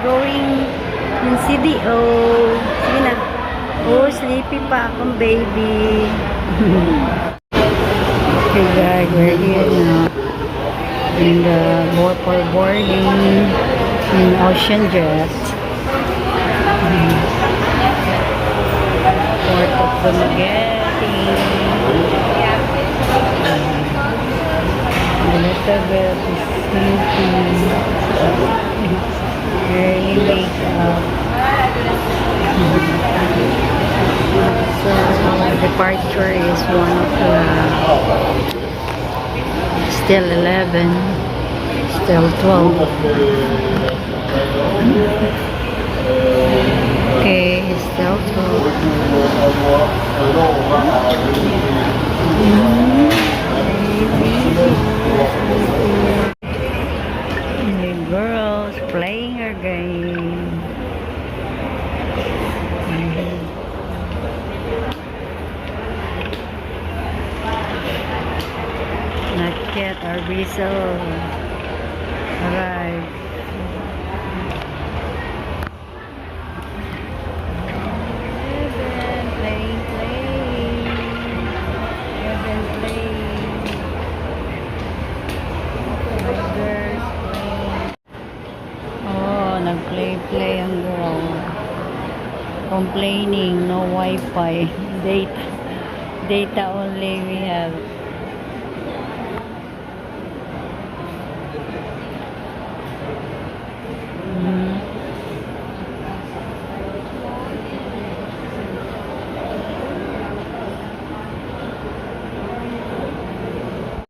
going in CDO. Sige na. Oh, sleepy pa akong baby. Okay guys, we're here now. In the for boarding in Ocean Jet. Port of Dumaguete. Elizabeth is sleeping. Early wake up. So departure is 1 o'clock. Still 11. Still 12. Okay, it's still 12. The girls playing her game. Not yet, our vessel arrived. Nag-play ang girl. Complaining, no Wi-Fi. Data only we have.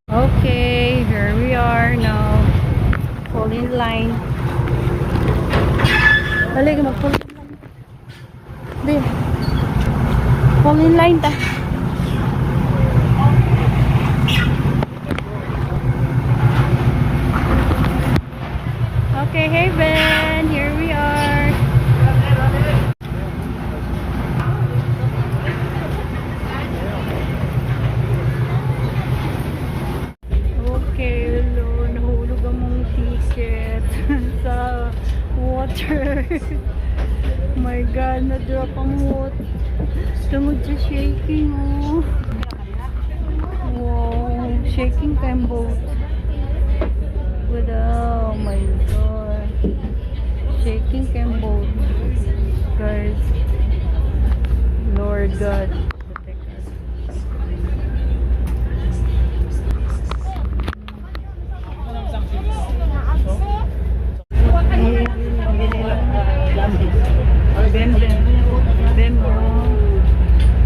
Okay, here we are now. Fall in line. Dali, mag-fall in line. Di. Fall in line ta. Okay, Haven, here we are. Okay, hello. Nahulog ang mong ticket sa water. My God, na-drop ang water. Tungod sa shaking, oh. Wow, shaking time boat. With, oh my God. Shaking time boat. Guys. Lord God. Protect us.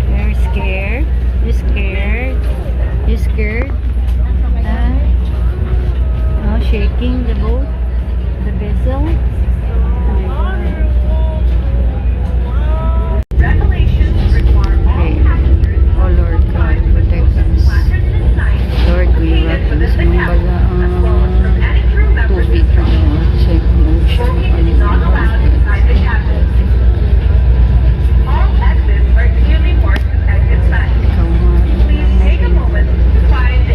You're scared? You scared? You scared? Oh, shaking the boat, the vessel. Okay. Oh Lord God, protect us. Lord, we welcome this mga tubig from the ocean. Take a moment to find the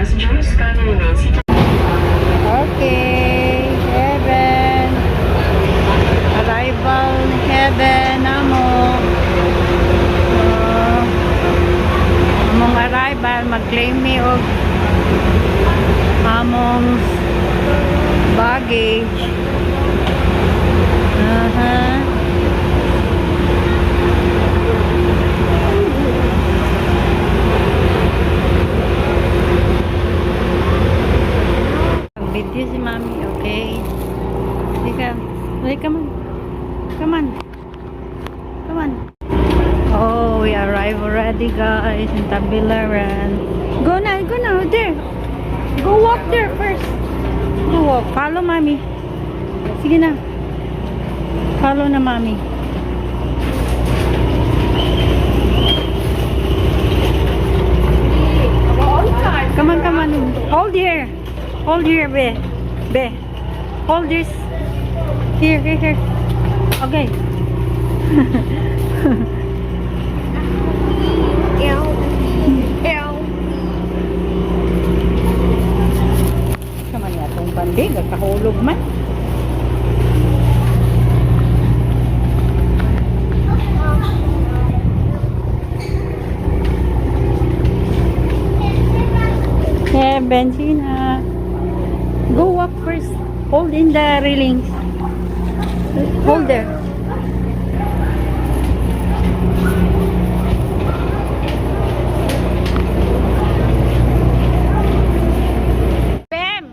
as Juruskano University. Okay, heaven. Arrival heaven amo. Among arrival, mag-claim me og among baggage. Video si Mami, okay? Ika, wait, come on. Come on. Come on. Oh, we arrive already, guys, in Tagbilaran. Go na, there. Go walk there first. Go walk. Follow Mami. Sige na. Follow na Mami. Come on. Hold here. Hold here, Be. Hold this. Here. Okay. Sama niya itong bandig. Kahulog man. Benzina. Go up first. Hold in the railings. Hold there. Bam!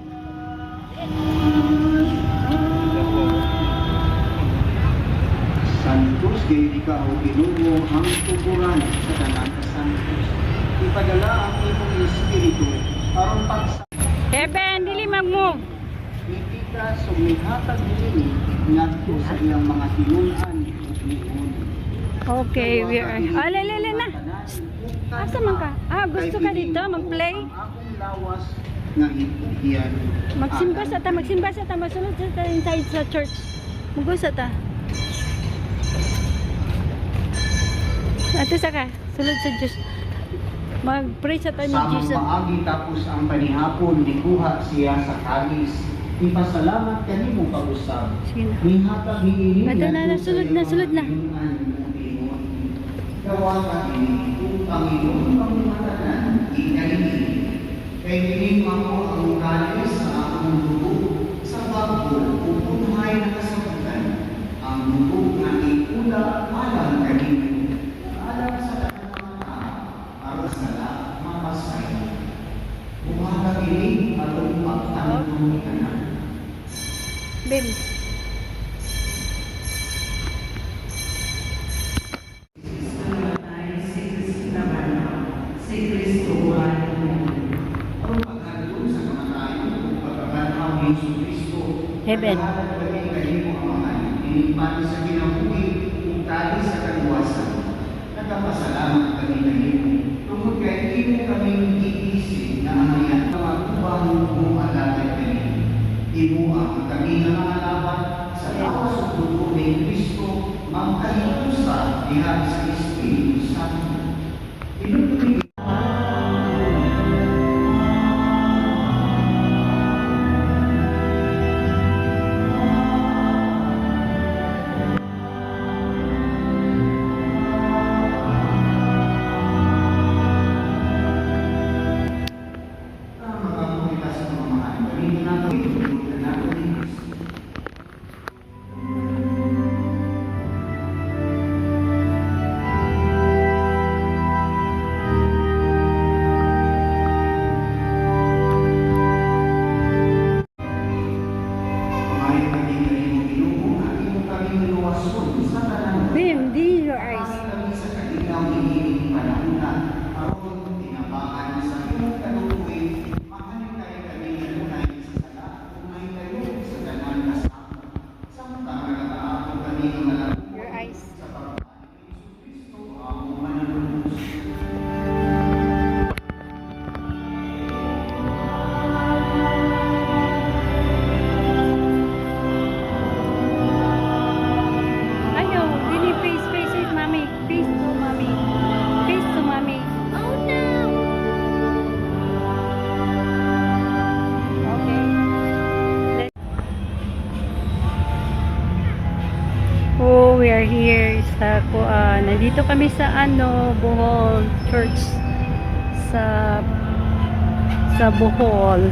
Santos, gayud ikaw, Ginoo, ang tuguran sa tanan ka santos. Ipadala ang imong espiritu aron pagsa Heaven, dili mag-move. itika sumihatag nini ngadto sa iyang mga tinun-an ug niun. Okay, we are... Ah, lele na. Asa man ka? Ah, gusto ka dito mag-play? Ang akong lawas nga iyan. Magsimba sa ta. Masunod sa ta inside sa church. Magusa ta. Ate saka, sulod sa Diyos. Mag-pray sa ta ni Samang Jesus. maagi tapos ang panihapon dikuha siya sa kalis. Ipasalamat kanimo pag-usab. Sige na. Mihatag niini. Ito na, sulod na. Gawa ka ini kung Panginoon pamumatanan ingalini. Kay kining mamo ang kalis sa akong dugo sa bago ug unuhay na kasabutan. Ang dugo nga ikula alang kanimo. Alang sa aron sa mapasay. Buhaga kini atong pagtanong kanan. Baby. Heaven. Inipati sa kinabuhi, utali sa kaliwasan. Nagpapasalamat kami kanimo. Tungkol kay imo kami iisip na ang iyang kamagubang mo alatay kanimo. Imo ang kami nga mga laban sa lawas ng dugo ni Kristo, magkalitusa diha sa Espiritu Santo. Pinupili here sa nandito kami sa Bohol Church sa Bohol.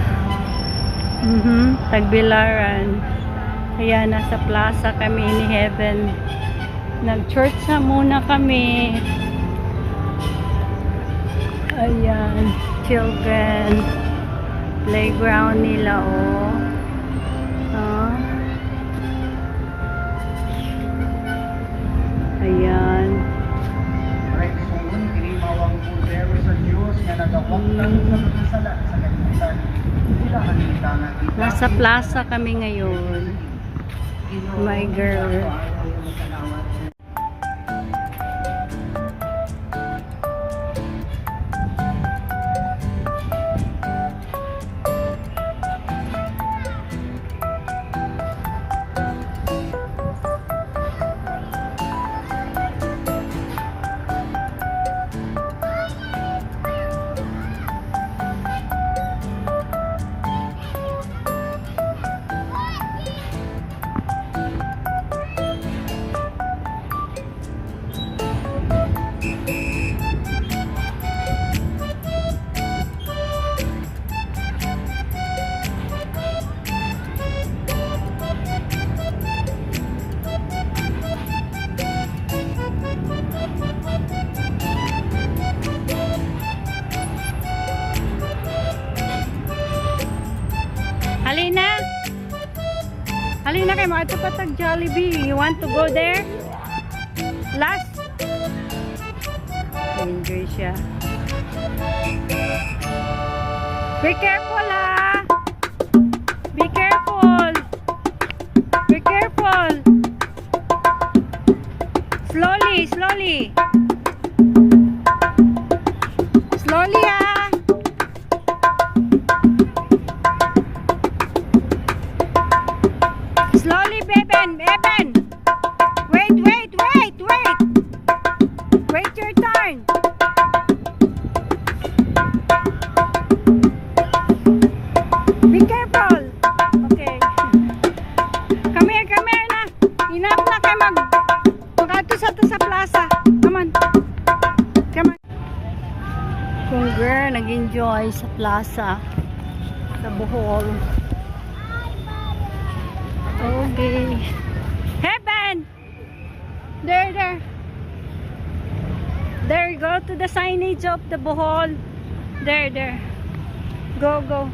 Tagbilaran. Kaya nasa plaza kami ni Heaven. Nag-church na muna kami. Ayan, children playground nila, oh. Ayan. Rekson, kinimawang pudero sa Diyos nga nagawak lang sa pagkasala sa kalimutan. Sila kanita nga kita. Nasa plaza kami ngayon. My girl. Halina! Halina kayo, mga ito patag Jollibee. You want to go there? Last? Enjoy siya. Be careful, ah! Be careful! Be careful! Slowly, slowly! Slowly, ah! Slowly, Beben! Beben! Wait, wait, wait, wait! Wait your turn! Be careful! Okay. Come here na! Enough na kayo mag-ato sa plaza. Come on! Come on! Kung girl, nag-enjoy sa plaza sa Bohol. Okay. Heaven! There. There, go to the signage of the Bohol. There. Go.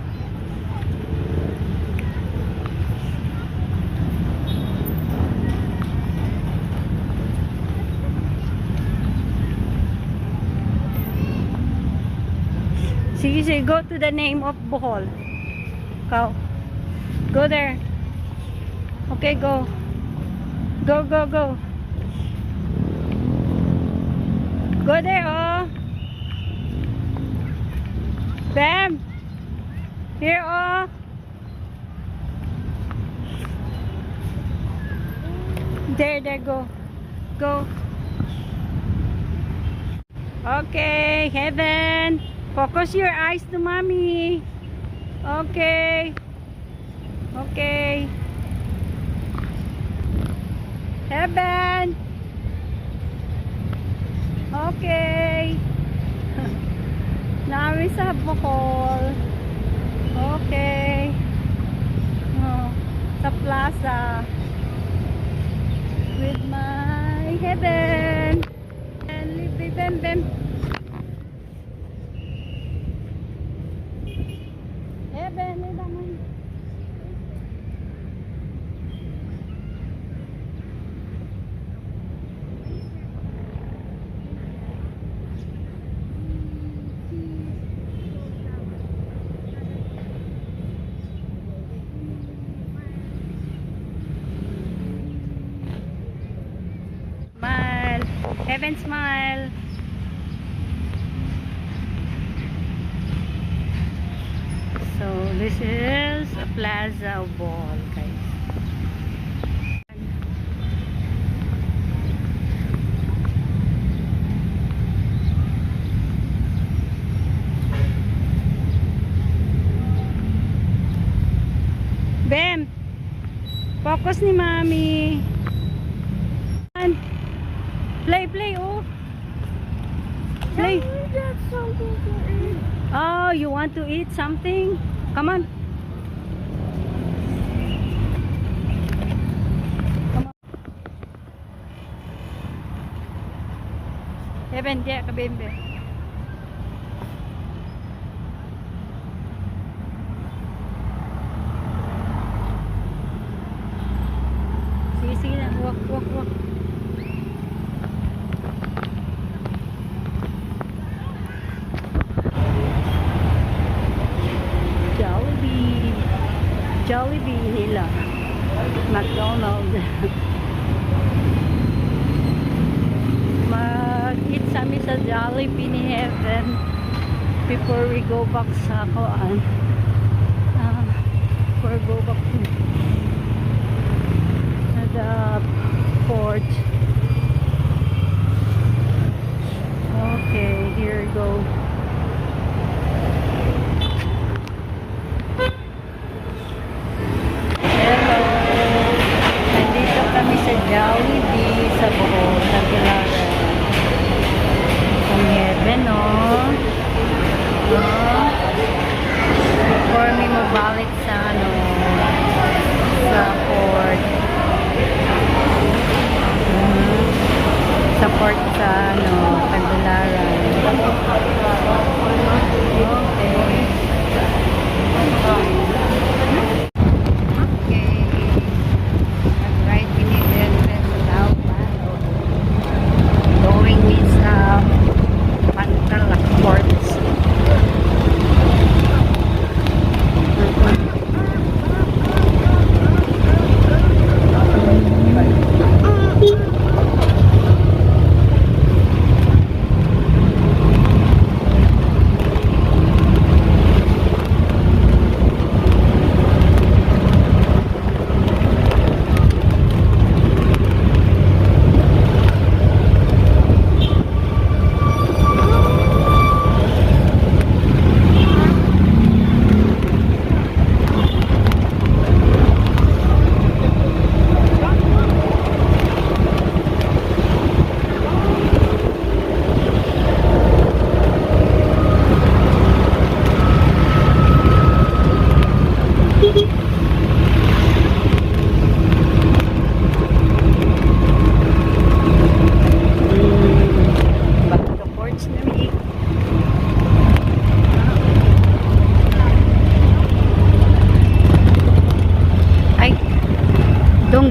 Sige, go to the name of Bohol. Go there. Okay, go. Go. Go there, oh. Bam. Here, oh. There, go. Go. Okay, Heaven. Focus your eyes to mommy. Okay. Heaven. Okay. Nami sa Bohol. Okay. Sa plaza. With my Heaven. And leave Bem. Heaven, naman. Smile. Heaven, smile. So this is a plaza of Bohol, guys. Bem, focus ni Mami. Play, oh. Play. Oh, you want to eat something? Come on. Come on. Heaven, yeah, kabimbe. Sige na. Walk. Jollibee nila. McDonald's. Mag-eat kami sa Jollibee ni Heaven before we go back sa Koan. Before we go back to the port. Okay, here we go. Sa Jollibee sa Bohol, Tagbilaran. Ang Heaven, no? Before me mabalik sa sa port. Sa port sa Tagbilaran.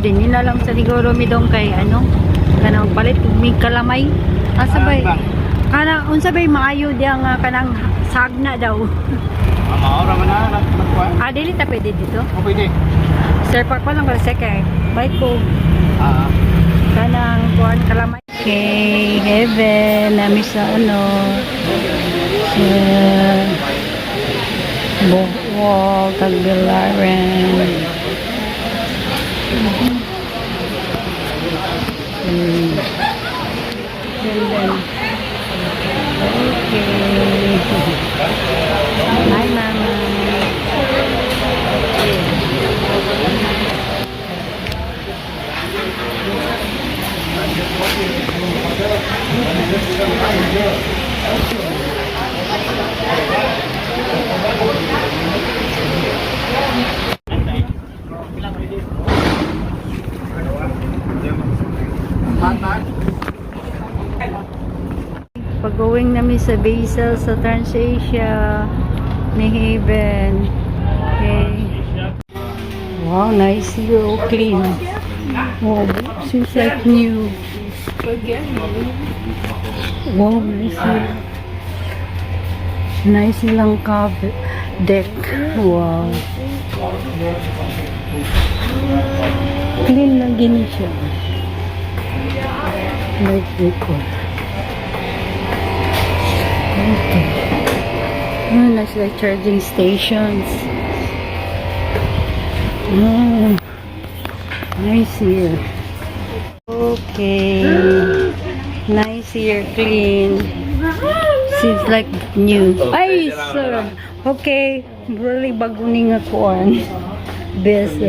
Din nila lang sa siguro midong kay kanang palit mig kalamay asabay kana unsa bay maayo diya nga kanang sagna daw Maora man na dili ta pwede dito pwede. Sir park pa lang kasi kay bike ko kanang kuan kalamay. Okay, Heaven nami sa sa Bohol, Tagbilaran. Okay. Hi, Mama. Pag-going namin sa Basil sa Transasia ni Heaven. Okay. Wow, nice here. Oh, clean. Wow, seems like new. Wow, nice here. Nice lang deck. Wow. Clean lang gini siya. Like before. Okay. Oh, nice like charging stations. Oh, nice here. Okay. Nice here, clean. Seems like new. Ay, sir. Okay. Really baguning ako on. Best.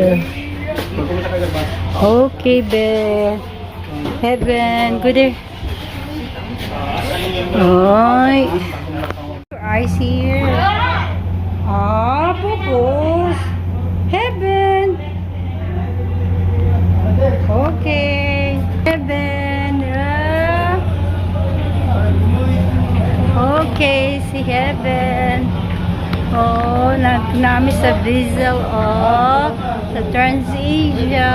Okay, be. Heaven. Good day. Oy. Eyes here. Ah, pupus. Heaven. Okay. Heaven. Okay, si Heaven. Oh, nagnami sa Diesel. Oh, sa Transasia.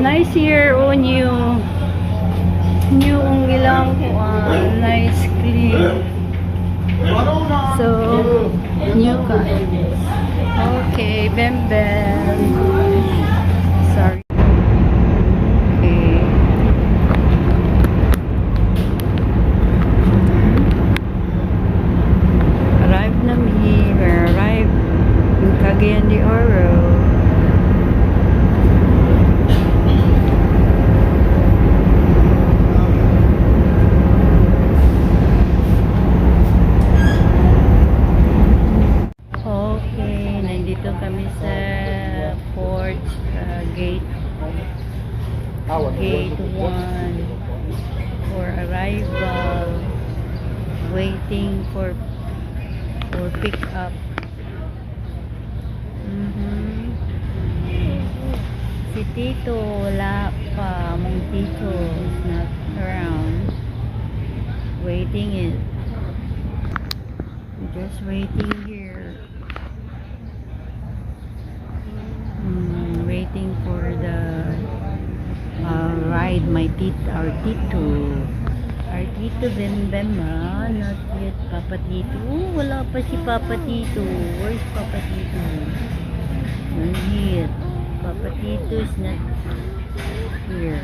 Nice here. Oh, new. New ang ilang nice clean. So, new kind. Okay, Bem Bem. Sorry. Okay. Arrived na mi. We're arrived in Cagayan de Oro. Nandito kami sa port gate 1 for arrival, waiting for pick up. Si Tito wala pa, mong Tito is not around. Just waiting here. Waiting for the ride. Our Tito Bem Bem, not yet Papa Tito. Wala pa si Papa Tito. Where's Papa Tito? Not yet. Papa Tito is not here.